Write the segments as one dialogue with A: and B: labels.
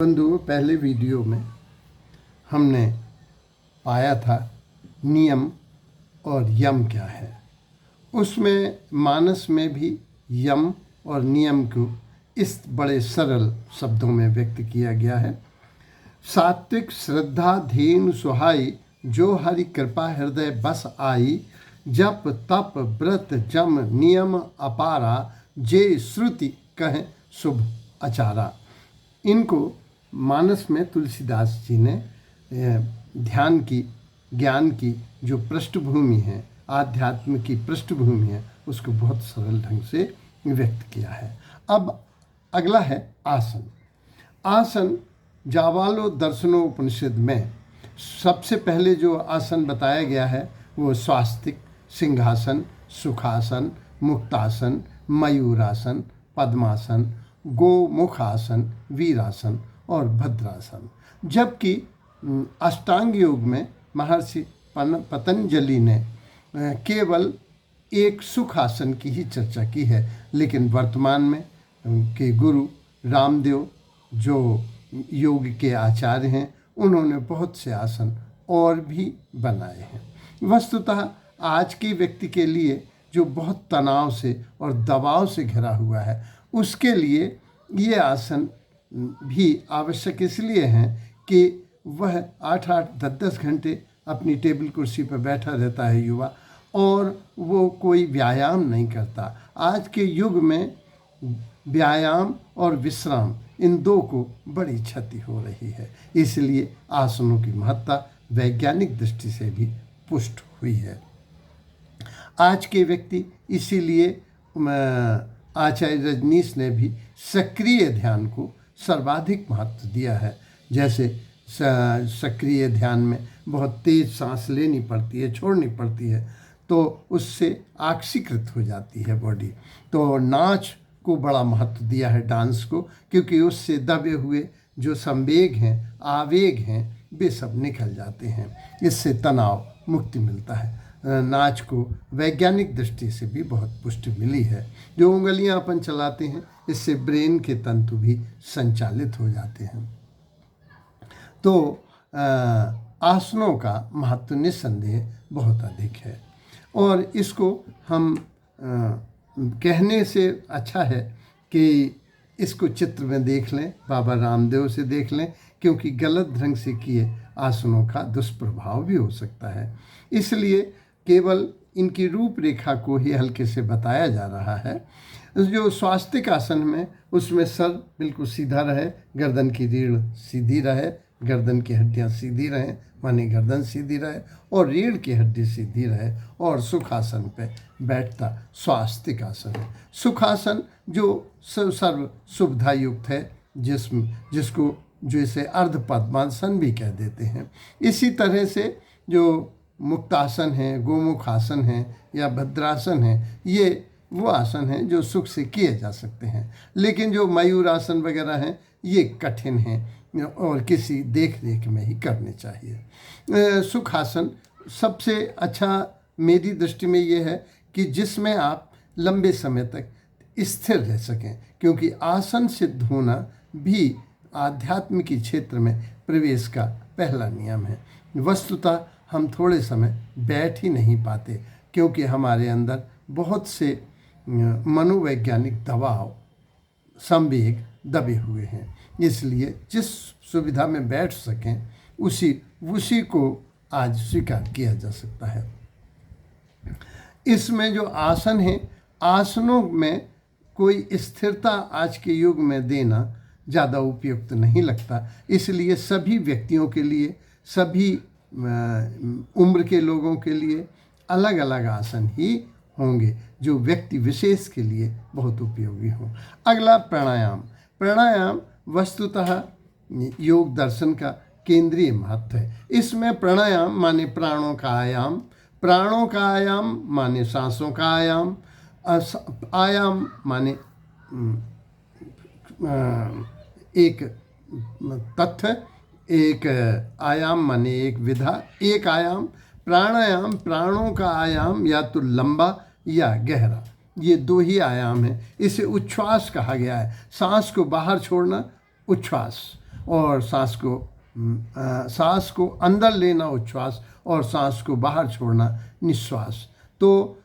A: बंधुओं, पहले वीडियो में हमने पाया था नियम और यम क्या है। उसमें मानस में भी यम और नियम को इस बड़े सरल शब्दों में व्यक्त किया गया है। सात्विक श्रद्धा धीन सुहाई, जो हरि कृपा हृदय बस आई। जप तप व्रत जम नियम अपारा, जे श्रुति कहें शुभ आचारा। इनको मानस में तुलसीदास जी ने ध्यान की, ज्ञान की जो पृष्ठभूमि है, आध्यात्म की पृष्ठभूमि है, उसको बहुत सरल ढंग से व्यक्त किया है। अब अगला है आसन। आसन जावालो दर्शनो उपनिषद में सबसे पहले जो आसन बताया गया है वो स्वास्तिक, सिंहासन, सुखासन, मुक्तासन, मयूरासन, पद्मासन, गोमुखासन, वीरासन और भद्रासन। जबकि अष्टांग योग में महर्षि पतंजलि ने केवल एक सुखासन की ही चर्चा की है, लेकिन वर्तमान में के गुरु रामदेव जो योग के आचार्य हैं, उन्होंने बहुत से आसन और भी बनाए हैं। वस्तुतः आज के व्यक्ति के लिए जो बहुत तनाव से और दबाव से घिरा हुआ है, उसके लिए ये आसन भी आवश्यक इसलिए हैं कि वह 8-8, 10-10 घंटे अपनी टेबल कुर्सी पर बैठा रहता है युवा, और वो कोई व्यायाम नहीं करता। आज के युग में व्यायाम और विश्राम, इन दो को बड़ी क्षति हो रही है। इसलिए आसनों की महत्ता वैज्ञानिक दृष्टि से भी पुष्ट हुई है। आज के व्यक्ति इसीलिए आचार्य रजनीश ने भी सक्रिय ध्यान को सर्वाधिक महत्व दिया है। जैसे सक्रिय ध्यान में बहुत तेज सांस लेनी पड़ती है, छोड़नी पड़ती है, तो उससे आक्सीकृत हो जाती है बॉडी। तो नाच को बड़ा महत्व दिया है, डांस को, क्योंकि उससे दबे हुए जो संवेग हैं, आवेग हैं, वे सब निकल जाते हैं। इससे तनाव मुक्ति मिलता है। नाच को वैज्ञानिक दृष्टि से भी बहुत पुष्टि मिली है। जो उंगलियां अपन चलाते हैं, इससे ब्रेन के तंतु भी संचालित हो जाते हैं। तो आसनों का महत्व निस्संदेह बहुत अधिक है, और इसको हम कहने से अच्छा है कि इसको चित्र में देख लें, बाबा रामदेव से देख लें, क्योंकि गलत ढंग से किए आसनों का दुष्प्रभाव भी हो सकता है। इसलिए केवल इनकी रूपरेखा को ही हल्के से बताया जा रहा है। जो स्वास्तिक आसन में, उसमें सर बिल्कुल सीधा रहे, गर्दन की रीढ़ सीधी रहे, गर्दन की हड्डियां सीधी रहें, माने गर्दन सीधी रहे और रीढ़ की हड्डी सीधी रहे, और सुखासन पे बैठता स्वास्तिक आसन है। सुखासन जो सर्व सुविधा युक्त है, जिसको जैसे अर्ध पद्मासन भी कह देते हैं। इसी तरह से जो मुक्तासन है, गोमुखासन है या भद्रासन है, ये वो आसन हैं जो सुख से किए जा सकते हैं। लेकिन जो मयूरासन वगैरह हैं, ये कठिन हैं और किसी देख रेख में ही करने चाहिए। सुखासन सबसे अच्छा मेरी दृष्टि में ये है कि जिसमें आप लंबे समय तक स्थिर रह सकें, क्योंकि आसन सिद्ध होना भी आध्यात्म के क्षेत्र में प्रवेश का पहला नियम है। वस्तुतः हम थोड़े समय बैठ ही नहीं पाते, क्योंकि हमारे अंदर बहुत से मनोवैज्ञानिक दबाव, संवेग दबे हुए हैं। इसलिए जिस सुविधा में बैठ सकें, उसी को आज स्वीकार किया जा सकता है। इसमें जो आसन है, आसनों में कोई स्थिरता आज के युग में देना ज़्यादा उपयुक्त नहीं लगता। इसलिए सभी व्यक्तियों के लिए, सभी उम्र के लोगों के लिए अलग अलग आसन ही होंगे, जो व्यक्ति विशेष के लिए बहुत उपयोगी हों। अगला प्राणायाम। प्राणायाम वस्तुतः योग दर्शन का केंद्रीय महत्व है। इसमें प्राणायाम माने प्राणों का आयाम, प्राणों का आयाम माने सांसों का आयाम, आयाम माने एक तथ्य, एक आयाम माने एक विधा, एक आयाम। प्राणायाम प्राणों का आयाम या तो लंबा या गहरा, ये दो ही आयाम हैं। इसे उच्छ्वास कहा गया है। सांस को बाहर छोड़ना उच्छ्वास, और सांस को अंदर लेना उच्छ्वास और सांस को बाहर छोड़ना निश्वास। तो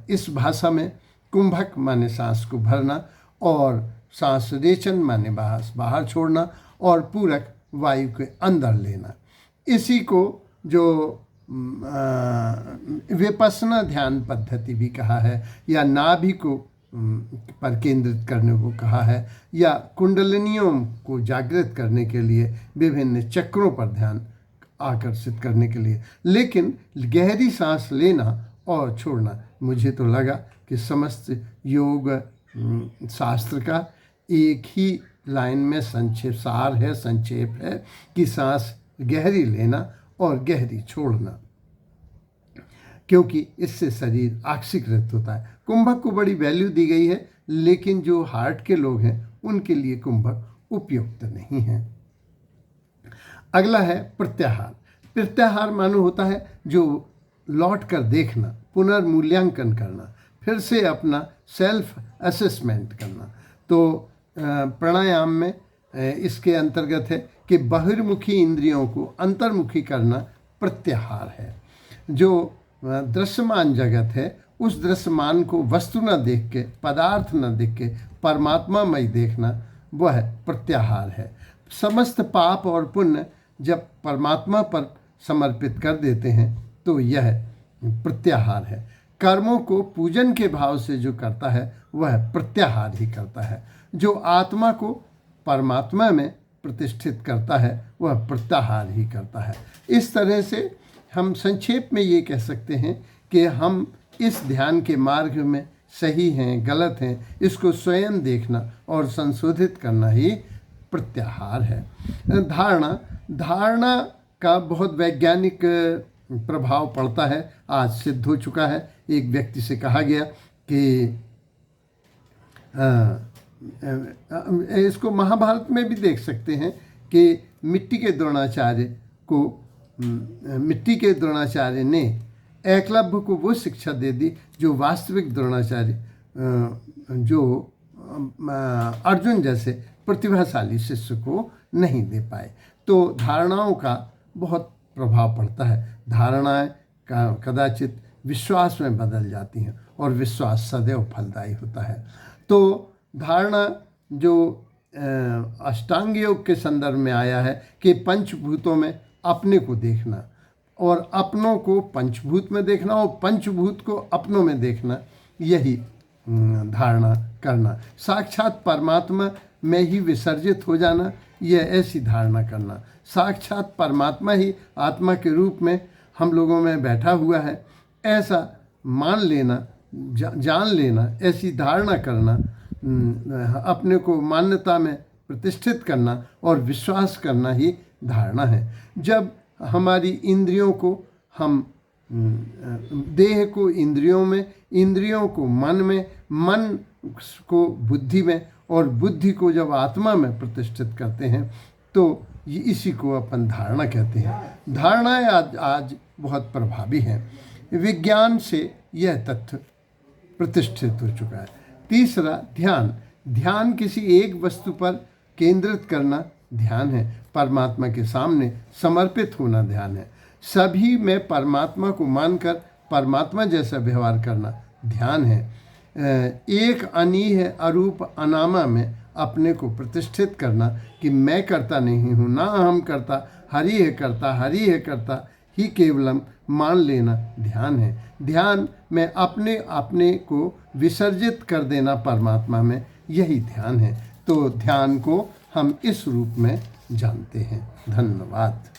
A: इस भाषा में कुंभक माने सांस को भरना और सांस रेचन माने बाहर छोड़ना और पूरक वायु के अंदर लेना। इसी को जो विपश्यना ध्यान पद्धति भी कहा है, या नाभि को पर केंद्रित करने को कहा है, या कुंडलिनियों को जागृत करने के लिए विभिन्न चक्रों पर ध्यान आकर्षित करने के लिए। लेकिन गहरी सांस लेना और छोड़ना, मुझे तो लगा कि समस्त योग शास्त्र का एक ही लाइन में संक्षेप है कि सांस गहरी लेना और गहरी छोड़ना, क्योंकि इससे शरीर ऑक्सीकृत होता है। कुंभक को बड़ी वैल्यू दी गई है, लेकिन जो हार्ट के लोग हैं उनके लिए कुंभक उपयुक्त नहीं है। अगला है प्रत्याहार। प्रत्याहार मानो होता है जो लौट कर देखना, पुनर्मूल्यांकन करना, फिर से अपना सेल्फ असेसमेंट करना। तो प्राणायाम में इसके अंतर्गत है कि बहिर्मुखी इंद्रियों को अंतर्मुखी करना प्रत्याहार है। जो दृश्यमान जगत है उस दृश्यमान को वस्तु न देख के, पदार्थ न देख के परमात्मामय देखना, वह प्रत्याहार है। समस्त पाप और पुण्य जब परमात्मा पर समर्पित कर देते हैं तो यह प्रत्याहार है। कर्मों को पूजन के भाव से जो करता है वह प्रत्याहार ही करता है। जो आत्मा को परमात्मा में प्रतिष्ठित करता है वह प्रत्याहार ही करता है। इस तरह से हम संक्षेप में ये कह सकते हैं कि हम इस ध्यान के मार्ग में सही हैं, गलत हैं, इसको स्वयं देखना और संशोधित करना ही प्रत्याहार है। धारणा का बहुत वैज्ञानिक प्रभाव पड़ता है, आज सिद्ध हो चुका है। एक व्यक्ति से कहा गया कि इसको महाभारत में भी देख सकते हैं कि मिट्टी के द्रोणाचार्य ने एकलव्य को वो शिक्षा दे दी जो वास्तविक द्रोणाचार्य जो अर्जुन जैसे प्रतिभाशाली शिष्य को नहीं दे पाए। तो धारणाओं का बहुत प्रभाव पड़ता है। धारणाएं कदाचित विश्वास में बदल जाती हैं और विश्वास सदैव फलदायी होता है। तो धारणा जो अष्टांग योग के संदर्भ में आया है कि पंचभूतों में अपने को देखना और अपनों को पंचभूत में देखना और पंचभूत को अपनों में देखना, यही धारणा करना। साक्षात परमात्मा में ही विसर्जित हो जाना, यह ऐसी धारणा करना। साक्षात परमात्मा ही आत्मा के रूप में हम लोगों में बैठा हुआ है, ऐसा मान लेना, जान लेना, ऐसी धारणा करना, अपने को मान्यता में प्रतिष्ठित करना और विश्वास करना ही धारणा है। जब हमारी इंद्रियों को हम देह को इंद्रियों में, इंद्रियों को मन में, मन को बुद्धि में और बुद्धि को जब आत्मा में प्रतिष्ठित करते हैं तो ये इसी को अपन धारणा कहते हैं। धारणाएं आज बहुत प्रभावी हैं। विज्ञान से यह तथ्य प्रतिष्ठित हो चुका है। तीसरा ध्यान किसी एक वस्तु पर केंद्रित करना ध्यान है। परमात्मा के सामने समर्पित होना ध्यान है। सभी में परमात्मा को मानकर परमात्मा जैसा व्यवहार करना ध्यान है। एक अनीह अरूप अनामा में अपने को प्रतिष्ठित करना कि मैं करता नहीं हूँ, ना हम करता, हरि है करता, हरि है करता ही केवलम मान लेना ध्यान है। ध्यान में अपने को विसर्जित कर देना परमात्मा में, यही ध्यान है। तो ध्यान को हम इस रूप में जानते हैं। धन्यवाद।